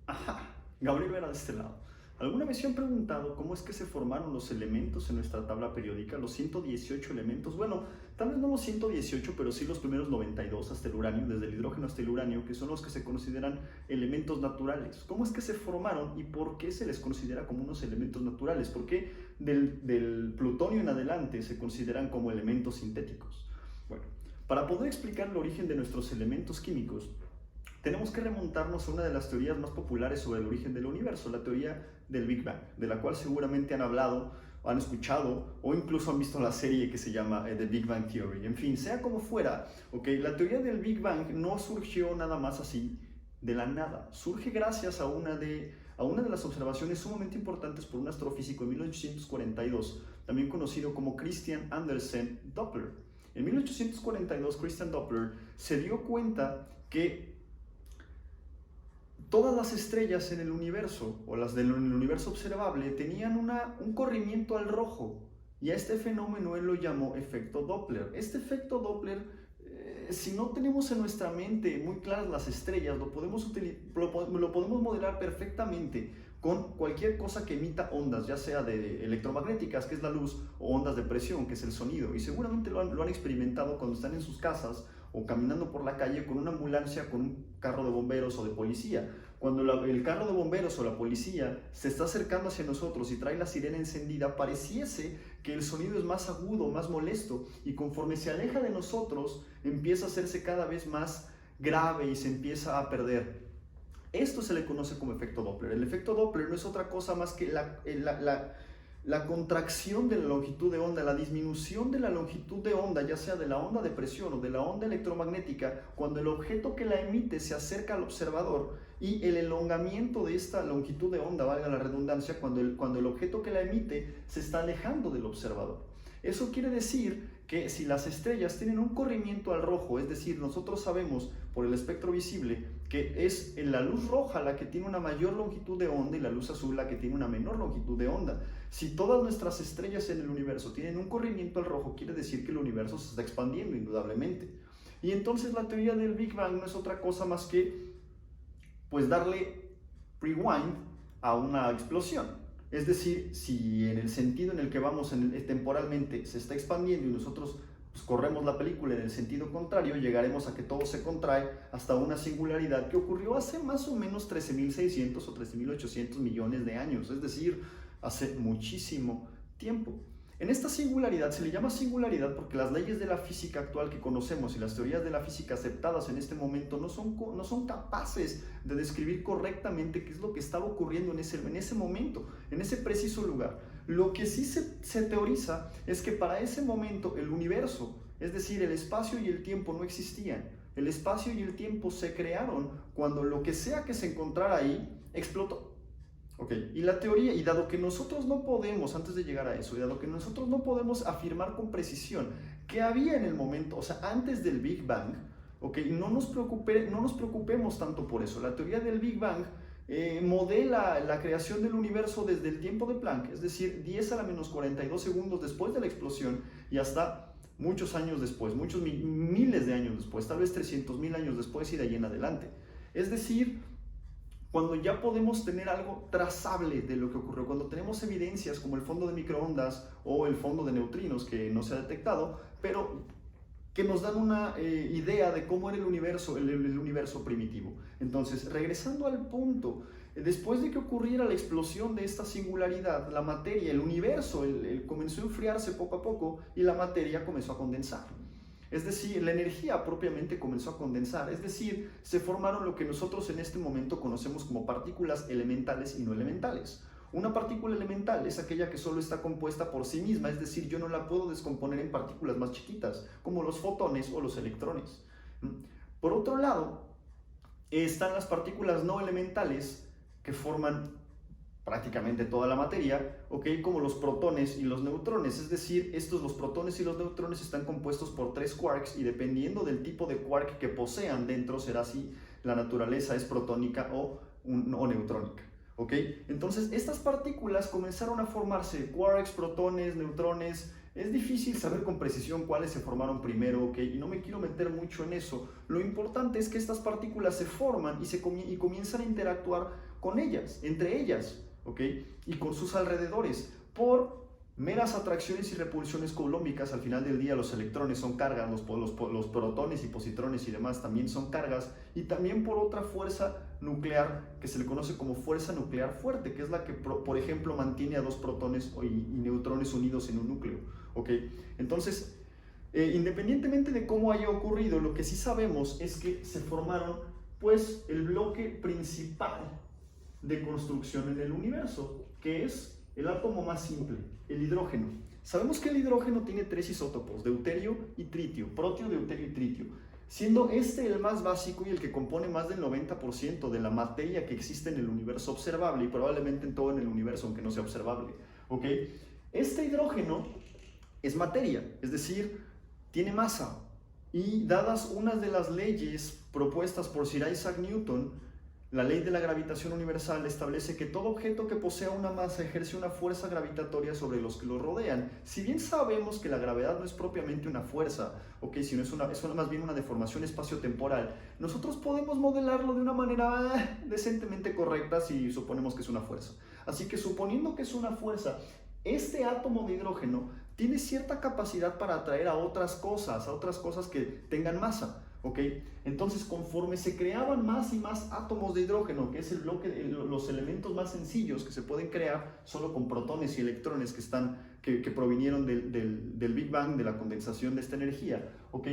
Ajá, Gabriel Vera de este lado. ¿Alguna vez se han preguntado cómo es que se formaron los elementos en nuestra tabla periódica? Los 118 elementos. Bueno, tal vez no los 118, pero sí los primeros 92 hasta el uranio, desde el hidrógeno hasta el uranio, que son los que se consideran elementos naturales. ¿Cómo es que se formaron y por qué se les considera como unos elementos naturales? ¿Por qué del plutonio en adelante se consideran como elementos sintéticos? Bueno, para poder explicar el origen de nuestros elementos químicos, tenemos que remontarnos a una de las teorías más populares sobre el origen del universo, la teoría del Big Bang, de la cual seguramente han hablado, han escuchado o incluso han visto la serie que se llama The Big Bang Theory. En fin, sea como fuera, la teoría del Big Bang no surgió nada más así de la nada. Surge gracias a una de las observaciones sumamente importantes por un astrofísico en 1842, también conocido como Christian Andersen Doppler. En 1842, Christian Doppler se dio cuenta que todas las estrellas en el universo, o las del universo observable, tenían un corrimiento al rojo. Y a este fenómeno él lo llamó efecto Doppler. Este efecto Doppler, si no tenemos en nuestra mente muy claras las estrellas, lo podemos modelar perfectamente con cualquier cosa que emita ondas, ya sea de electromagnéticas, que es la luz, o ondas de presión, que es el sonido. Y seguramente lo han experimentado cuando están en sus casas o caminando por la calle con una ambulancia, con un carro de bomberos o de policía. Cuando el carro de bomberos o la policía se está acercando hacia nosotros y trae la sirena encendida, pareciese que el sonido es más agudo, más molesto, y conforme se aleja de nosotros, empieza a hacerse cada vez más grave y se empieza a perder. Esto se le conoce como efecto Doppler. El efecto Doppler no es otra cosa más que la contracción de la longitud de onda, la disminución de la longitud de onda, ya sea de la onda de presión o de la onda electromagnética, cuando el objeto que la emite se acerca al observador, y el elongamiento de esta longitud de onda, valga la redundancia, cuando el objeto que la emite se está alejando del observador. Eso quiere decir que si las estrellas tienen un corrimiento al rojo, es decir, nosotros sabemos por el espectro visible que es la luz roja la que tiene una mayor longitud de onda y la luz azul la que tiene una menor longitud de onda. Si todas nuestras estrellas en el universo tienen un corrimiento al rojo, quiere decir que el universo se está expandiendo indudablemente. Y entonces la teoría del Big Bang no es otra cosa más que pues darle rewind a una explosión. Es decir, si en el sentido en el que vamos temporalmente se está expandiendo y nosotros pues, corremos la película en el sentido contrario, llegaremos a que todo se contrae hasta una singularidad que ocurrió hace más o menos 13.600 o 13.800 millones de años, es decir, hace muchísimo tiempo. En esta singularidad se le llama singularidad porque las leyes de la física actual que conocemos y las teorías de la física aceptadas en este momento no son capaces de describir correctamente qué es lo que estaba ocurriendo en ese momento, en ese preciso lugar. Lo que sí se teoriza es que para ese momento el universo, es decir, el espacio y el tiempo no existían. El espacio y el tiempo se crearon cuando lo que sea que se encontrara ahí explotó. Y la teoría, y dado que nosotros no podemos, antes de llegar a eso, y dado que nosotros no podemos afirmar con precisión qué había en el momento, o sea, antes del Big Bang, no nos preocupemos tanto por eso. La teoría del Big Bang modela la creación del universo desde el tiempo de Planck, es decir, 10 a la menos 42 segundos después de la explosión y hasta muchos años después, muchos miles de años después, tal vez 300.000 años después y de ahí en adelante. Es decir, cuando ya podemos tener algo trazable de lo que ocurrió, cuando tenemos evidencias como el fondo de microondas o el fondo de neutrinos que no se ha detectado, pero que nos dan una idea de cómo era el universo primitivo. Entonces, regresando al punto, después de que ocurriera la explosión de esta singularidad, la materia, el universo, comenzó a enfriarse poco a poco y la materia comenzó a condensar. Es decir, la energía propiamente comenzó a condensar, es decir, se formaron lo que nosotros en este momento conocemos como partículas elementales y no elementales. Una partícula elemental es aquella que solo está compuesta por sí misma, es decir, yo no la puedo descomponer en partículas más chiquitas, como los fotones o los electrones. Por otro lado, están las partículas no elementales que forman prácticamente toda la materia, como los protones y los neutrones, es decir, los protones y los neutrones están compuestos por 3 quarks y dependiendo del tipo de quark que posean dentro será si la naturaleza es protónica o neutrónica. Entonces estas partículas comenzaron a formarse, quarks, protones, neutrones. Es difícil saber con precisión cuáles se formaron primero, y no me quiero meter mucho en eso. Lo importante es que estas partículas se forman y comienzan a interactuar con ellas, entre ellas, ¿ok? Y con sus alrededores, por meras atracciones y repulsiones coulómbicas. Al final del día los electrones son cargas, los protones y positrones y demás también son cargas, y también por otra fuerza nuclear que se le conoce como fuerza nuclear fuerte, que es la que, por ejemplo, mantiene a dos protones y neutrones unidos en un núcleo, ¿ok? Entonces, independientemente de cómo haya ocurrido, lo que sí sabemos es que se formaron, pues, el bloque principal de construcción en el universo, que es el átomo más simple, el hidrógeno. Sabemos que el hidrógeno tiene tres isótopos, deuterio y tritio, protio, deuterio y tritio, siendo este el más básico y el que compone más del 90% de la materia que existe en el universo observable, y probablemente en todo en el universo, aunque no sea observable, ¿ok? Este hidrógeno es materia, es decir, tiene masa, y dadas unas de las leyes propuestas por Sir Isaac Newton, la ley de la gravitación universal establece que todo objeto que posea una masa ejerce una fuerza gravitatoria sobre los que lo rodean. Si bien sabemos que la gravedad no es propiamente una fuerza, ¿okay?, sino es más bien una deformación espaciotemporal, nosotros podemos modelarlo de una manera decentemente correcta si suponemos que es una fuerza. Así que suponiendo que es una fuerza, este átomo de hidrógeno tiene cierta capacidad para atraer a otras cosas que tengan masa. ¿Ok? Entonces, conforme se creaban más y más átomos de hidrógeno, que es el bloque, los elementos más sencillos que se pueden crear solo con protones y electrones que provinieron del Big Bang, de la condensación de esta energía, ¿ok?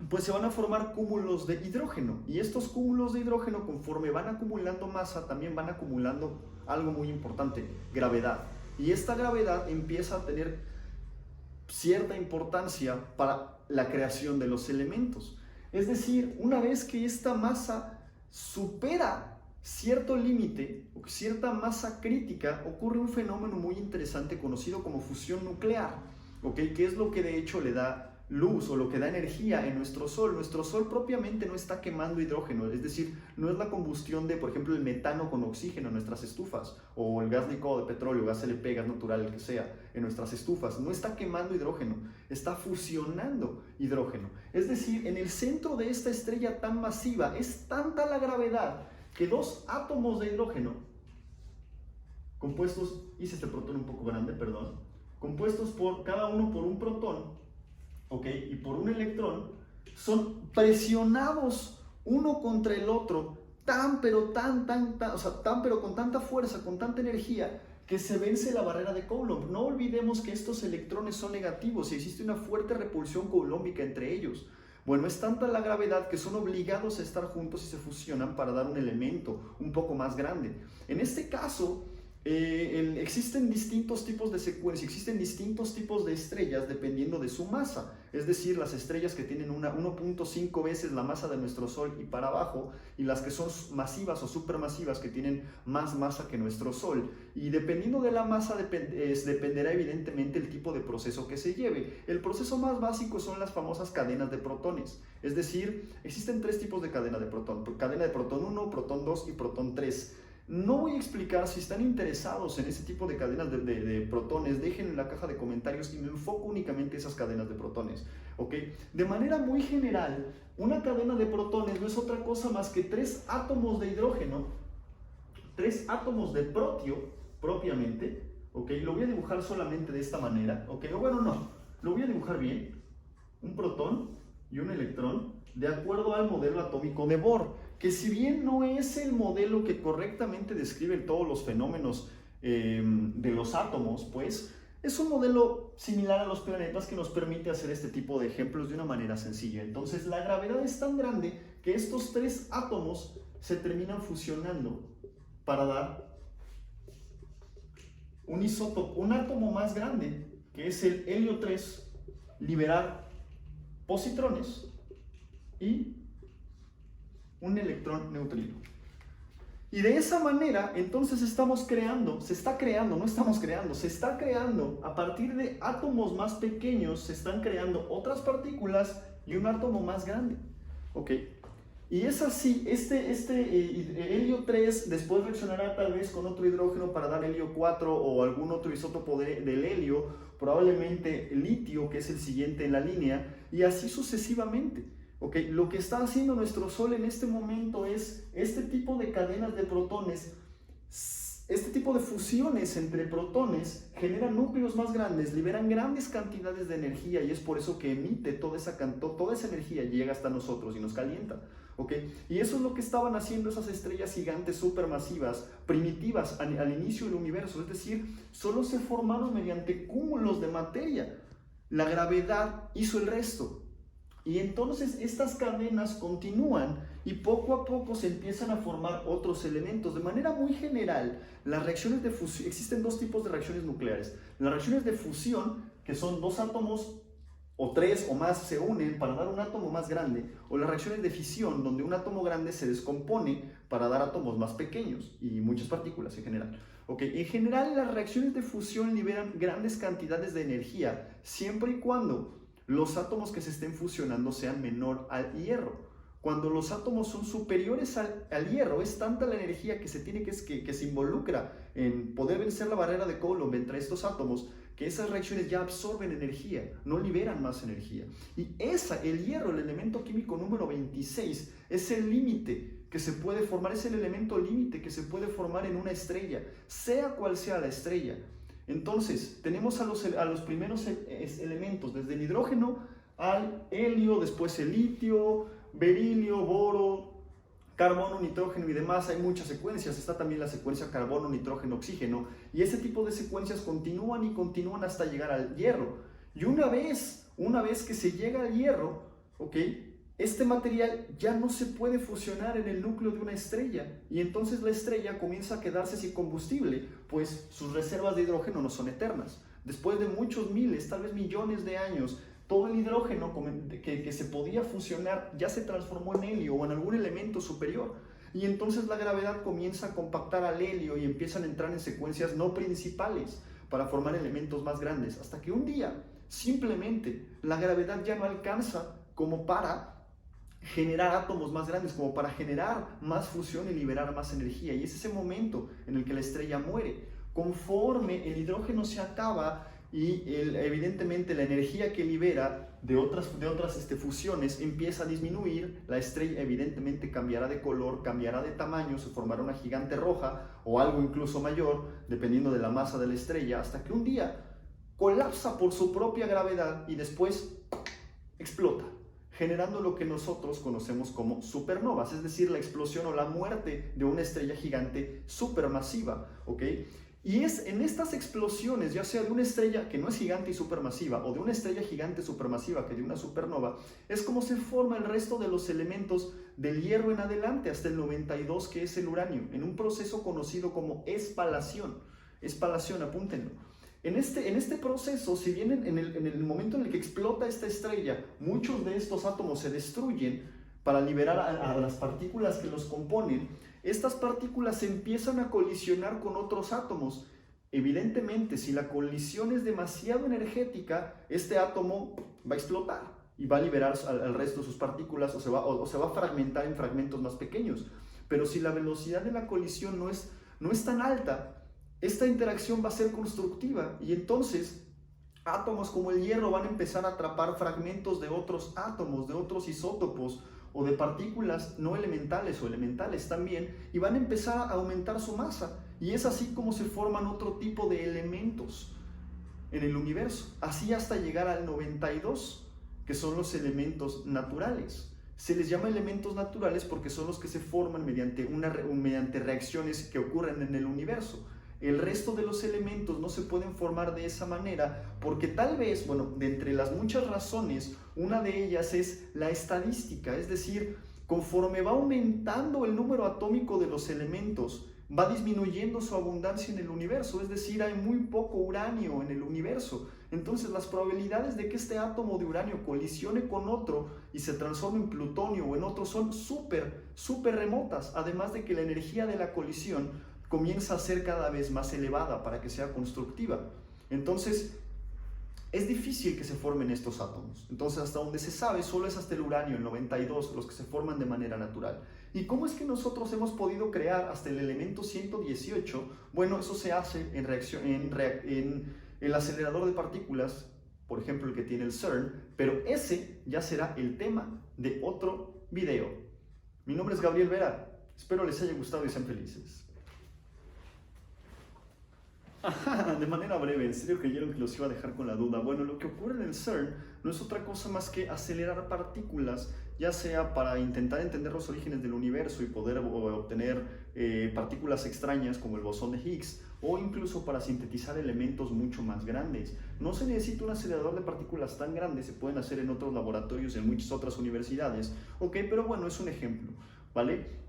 Pues se van a formar cúmulos de hidrógeno, y estos cúmulos de hidrógeno, conforme van acumulando masa, también van acumulando algo muy importante, gravedad. Y esta gravedad empieza a tener cierta importancia para la creación de los elementos. Es decir, una vez que esta masa supera cierto límite o cierta masa crítica, ocurre un fenómeno muy interesante conocido como fusión nuclear, ¿ok? Que es lo que de hecho le da luz o lo que da energía en nuestro Sol. Nuestro Sol propiamente no está quemando hidrógeno, es decir, no es la combustión de, por ejemplo, el metano con oxígeno en nuestras estufas, o el gas licuado de petróleo, gas LP, gas natural, el que sea, en nuestras estufas. No está quemando hidrógeno, está fusionando hidrógeno. Es decir, en el centro de esta estrella tan masiva es tanta la gravedad que dos átomos de hidrógeno compuestos, hice este protón un poco grande, perdón, compuestos por cada uno por un protón, ¿ok?, y por un electrón, son presionados uno contra el otro pero con tanta fuerza, con tanta energía, que se vence la barrera de Coulomb. No olvidemos que estos electrones son negativos y existe una fuerte repulsión coulombica entre ellos. Bueno, es tanta la gravedad que son obligados a estar juntos y se fusionan para dar un elemento un poco más grande. En este caso, existen distintos tipos de secuencia, existen distintos tipos de estrellas dependiendo de su masa, es decir, las estrellas que tienen 1.5 veces la masa de nuestro Sol y para abajo, y las que son masivas o supermasivas, que tienen más masa que nuestro Sol, y dependiendo de la masa dependerá evidentemente el tipo de proceso que se lleve. El proceso más básico son las famosas cadenas de protones, es decir, existen tres tipos de cadena de protón: cadena de protón 1, protón 2 y protón 3. No voy a explicar. Si están interesados en ese tipo de cadenas de protones, dejen en la caja de comentarios y me enfoco únicamente en esas cadenas de protones, ¿ok? De manera muy general, una cadena de protones no es otra cosa más que tres átomos de hidrógeno, tres átomos de protio propiamente, ¿ok? Lo voy a dibujar solamente de esta manera, ¿ok? Bueno, no, lo voy a dibujar bien: un protón y un electrón, de acuerdo al modelo atómico de Bohr, que si bien no es el modelo que correctamente describe todos los fenómenos de los átomos, pues es un modelo similar a los planetas que nos permite hacer este tipo de ejemplos de una manera sencilla. Entonces, la gravedad es tan grande que estos tres átomos se terminan fusionando para dar un isótopo, un átomo más grande, que es el helio 3, liberar positrones y un electrón neutrino. Y de esa manera, entonces se está creando, a partir de átomos más pequeños, se están creando otras partículas y un átomo más grande, ¿ok? Y es así, helio 3 después reaccionará tal vez con otro hidrógeno para dar helio 4 o algún otro isótopo del helio, probablemente litio, que es el siguiente en la línea, y así sucesivamente, ¿ok? Lo que está haciendo nuestro Sol en este momento es este tipo de cadenas de protones. Este tipo de fusiones entre protones generan núcleos más grandes, liberan grandes cantidades de energía y es por eso que emite toda esa energía y llega hasta nosotros y nos calienta. ¿Okay? Y eso es lo que estaban haciendo esas estrellas gigantes supermasivas, primitivas al inicio del universo, es decir, solo se formaron mediante cúmulos de materia. La gravedad hizo el resto. Y entonces estas cadenas continúan y poco a poco se empiezan a formar otros elementos. De manera muy general, las reacciones de fusión, existen dos tipos de reacciones nucleares. Las reacciones de fusión, que son dos átomos o tres o más se unen para dar un átomo más grande, o las reacciones de fisión, donde un átomo grande se descompone para dar átomos más pequeños y muchas partículas en general. Okay. En general, las reacciones de fusión liberan grandes cantidades de energía, siempre y cuando los átomos que se estén fusionando sean menor al hierro. Cuando los átomos son superiores al hierro, es tanta la energía que se involucra en poder vencer la barrera de Coulomb entre estos átomos, que esas reacciones ya absorben energía, no liberan más energía. Y el hierro, el elemento químico número 26, es el límite que se puede formar, es el elemento límite que se puede formar en una estrella, sea cual sea la estrella. Entonces, tenemos a los primeros elementos, desde el hidrógeno al helio, después el litio, berilio, boro, carbono, nitrógeno y demás. Hay muchas secuencias, está también la secuencia carbono, nitrógeno, oxígeno, y ese tipo de secuencias continúan y continúan hasta llegar al hierro. Y una vez que se llega al hierro, ¿ok?, este material ya no se puede fusionar en el núcleo de una estrella y entonces la estrella comienza a quedarse sin combustible, pues sus reservas de hidrógeno no son eternas. Después de muchos miles, tal vez millones de años, todo el hidrógeno que se podía fusionar ya se transformó en helio o en algún elemento superior. Y entonces la gravedad comienza a compactar al helio y empiezan a entrar en secuencias no principales para formar elementos más grandes. Hasta que un día, simplemente, la gravedad ya no alcanza como para generar átomos más grandes, como para generar más fusión y liberar más energía. Y es ese momento en el que la estrella muere. Conforme el hidrógeno se acaba y evidentemente la energía que libera de otras fusiones empieza a disminuir, la estrella evidentemente cambiará de color, cambiará de tamaño, se formará una gigante roja o algo incluso mayor, dependiendo de la masa de la estrella, hasta que un día colapsa por su propia gravedad y después explota, generando lo que nosotros conocemos como supernovas, es decir, la explosión o la muerte de una estrella gigante supermasiva, ¿ok? Y es en estas explosiones, ya sea de una estrella que no es gigante y supermasiva, o de una estrella gigante supermasiva que de una supernova, es como se forma el resto de los elementos del hierro en adelante, hasta el 92, que es el uranio, en un proceso conocido como espalación. Espalación, apúntenlo. En este proceso, si bien en el momento en el que explota esta estrella, muchos de estos átomos se destruyen para liberar a las partículas que los componen, estas partículas empiezan a colisionar con otros átomos. Evidentemente, si la colisión es demasiado energética, este átomo va a explotar y va a liberar al resto de sus partículas o se va a fragmentar en fragmentos más pequeños. Pero si la velocidad de la colisión no es tan alta, esta interacción va a ser constructiva y entonces átomos como el hierro van a empezar a atrapar fragmentos de otros átomos, de otros isótopos o de partículas no elementales o elementales también, y van a empezar a aumentar su masa. Y es así como se forman otro tipo de elementos en el universo, así hasta llegar al 92, que son los elementos naturales. Se les llama elementos naturales porque son los que se forman mediante reacciones que ocurren en el universo. El resto de los elementos no se pueden formar de esa manera porque tal vez, de entre las muchas razones, una de ellas es la estadística, es decir, conforme va aumentando el número atómico de los elementos, va disminuyendo su abundancia en el universo, es decir, hay muy poco uranio en el universo. Entonces las probabilidades de que este átomo de uranio colisione con otro y se transforme en plutonio o en otro son súper remotas, además de que la energía de la colisión comienza a ser cada vez más elevada para que sea constructiva. Entonces, es difícil que se formen estos átomos. Entonces, hasta donde se sabe, solo es hasta el uranio, el 92, los que se forman de manera natural. ¿Y cómo es que nosotros hemos podido crear hasta el elemento 118? Bueno, eso se hace en el acelerador de partículas, por ejemplo, el que tiene el CERN, pero ese ya será el tema de otro video. Mi nombre es Gabriel Vera. Espero les haya gustado y sean felices. Ajá, de manera breve, ¿en serio creyeron que los iba a dejar con la duda? Bueno, lo que ocurre en el CERN no es otra cosa más que acelerar partículas, ya sea para intentar entender los orígenes del universo y poder obtener partículas extrañas como el bosón de Higgs, o incluso para sintetizar elementos mucho más grandes. No se necesita un acelerador de partículas tan grande, se pueden hacer en otros laboratorios en muchas otras universidades, ok, pero bueno, es un ejemplo, ¿vale?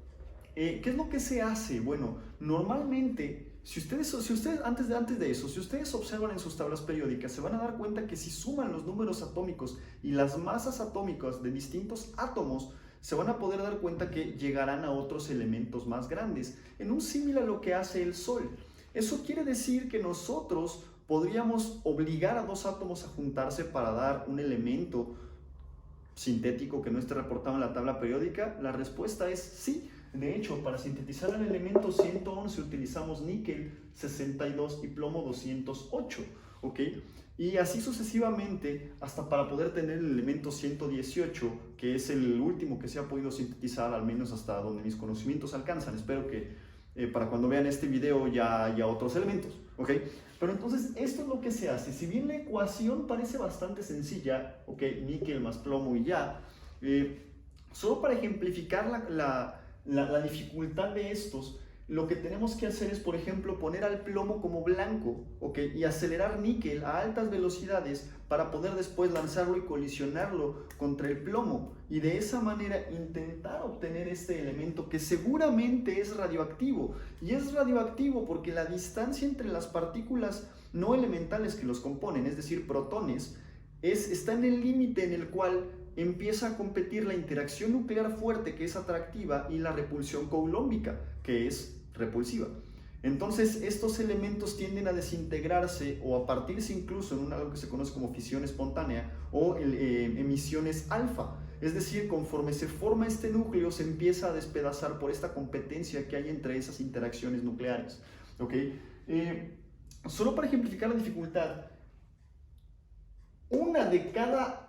¿Qué es lo que se hace? Bueno, normalmente, si ustedes antes de eso, si ustedes observan en sus tablas periódicas, se van a dar cuenta que si suman los números atómicos y las masas atómicas de distintos átomos, se van a poder dar cuenta que llegarán a otros elementos más grandes, en un símil a lo que hace el Sol. Eso quiere decir que nosotros podríamos obligar a dos átomos a juntarse para dar un elemento sintético que no esté reportado en la tabla periódica. La respuesta es sí. De hecho, para sintetizar el elemento 111 utilizamos níquel 62 y plomo 208, ¿ok? Y así sucesivamente hasta para poder tener el elemento 118, que es el último que se ha podido sintetizar, al menos hasta donde mis conocimientos alcanzan. Espero que para cuando vean este video ya haya otros elementos, ¿ok? Pero entonces esto es lo que se hace. Si bien la ecuación parece bastante sencilla, ¿ok? Níquel más plomo y ya, solo para ejemplificar la dificultad de estos, lo que tenemos que hacer es, por ejemplo, poner al plomo como blanco, ¿ok? Y acelerar níquel a altas velocidades para poder después lanzarlo y colisionarlo contra el plomo y de esa manera intentar obtener este elemento que seguramente es radioactivo. Y es radioactivo porque la distancia entre las partículas no elementales que los componen, es decir, protones, está en el límite en el cual empieza a competir la interacción nuclear fuerte, que es atractiva, y la repulsión coulombica, que es repulsiva. Entonces estos elementos tienden a desintegrarse o a partirse incluso en algo que se conoce como fisión espontánea o emisiones alfa. Es decir, conforme se forma este núcleo se empieza a despedazar por esta competencia que hay entre esas interacciones nucleares, ¿ok? Solo para ejemplificar la dificultad, una de cada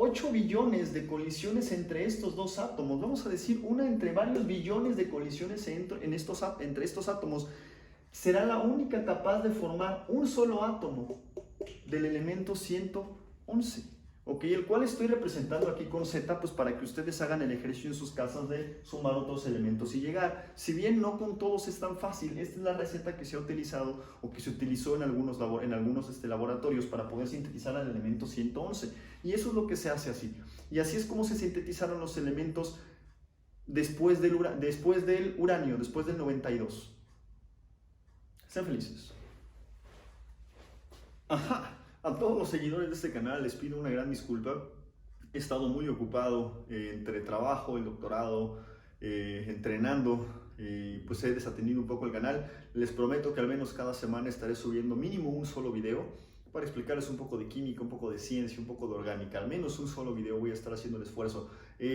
8 billones de colisiones entre estos dos átomos, vamos a decir una entre varios billones de colisiones entre estos átomos, será la única capaz de formar un solo átomo del elemento 111, ¿ok? El cual estoy representando aquí con Z, pues para que ustedes hagan el ejercicio en sus casas de sumar otros elementos y llegar. Si bien no con todos es tan fácil, esta es la receta que se ha utilizado o que se utilizó en algunos laboratorios para poder sintetizar el elemento 111. Y eso es lo que se hace así. Y así es como se sintetizaron los elementos después del uranio, después del 92. Sean felices. Ajá. A todos los seguidores de este canal les pido una gran disculpa. He estado muy ocupado entre trabajo, el doctorado, entrenando, y pues he desatendido un poco el canal. Les prometo que al menos cada semana estaré subiendo mínimo un solo video para explicarles un poco de química, un poco de ciencia, un poco de orgánica. Al menos un solo video voy a estar haciendo el esfuerzo.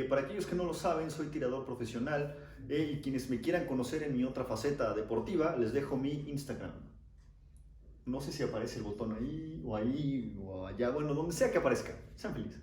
Para aquellos que no lo saben, soy tirador profesional y quienes me quieran conocer en mi otra faceta deportiva, les dejo mi Instagram. No sé si aparece el botón ahí o allá, bueno, donde sea que aparezca. Sean felices.